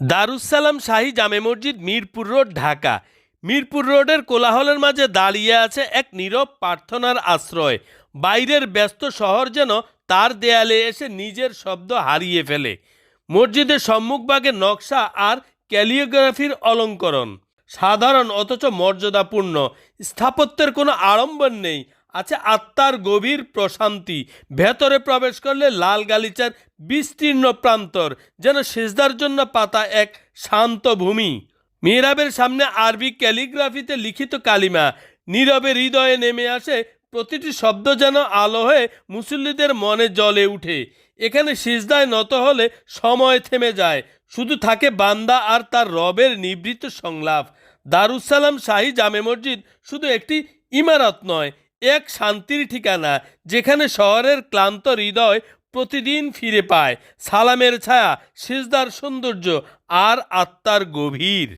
দারুস সালাম শাহী জামে মসজিদ, মিরপুর রোড, ঢাকা। মিরপুর রোডের কোলাহলের মাঝে দাঁড়িয়ে আছে এক নীরব প্রার্থনার আশ্রয়। বাইরের ব্যস্ত শহর যেন তার দেয়ালে এসে নিজের শব্দ হারিয়ে ফেলে। মসজিদের সম্মুখভাগে নকশা আর ক্যালিওগ্রাফির অলঙ্করণ সাধারণ অথচ মর্যাদাপূর্ণ। স্থাপত্যের কোনো আড়ম্বর নেই, আছে আত্মার গভীর প্রশান্তি। ভেতরে প্রবেশ করলে লাল গালিচার বিস্তীর্ণ প্রান্তর যেন সেজদার জন্য পাতা এক শান্ত ভূমি। মিহরাবের সামনে আরবি ক্যালিগ্রাফিতে লিখিত কালিমা নীরবে হৃদয়ে নেমে আসে। প্রতিটি শব্দ যেন আলো হয়ে মুসল্লিদের মনে জ্বলে উঠে। এখানে সিজদায় নত হলে সময় থেমে যায়, শুধু থাকে বান্দা আর তার রবের নিভৃত সংলাপ। দারুস সালাম শাহী জামে মসজিদ শুধু একটি ইমারত নয়, এক শান্তির ঠিকানা, যেখানে শহরের ক্লান্ত হৃদয় প্রতিদিন ফিরে পায় সালামের ছায়া, সিজদার সৌন্দর্য আর আত্মার গভীর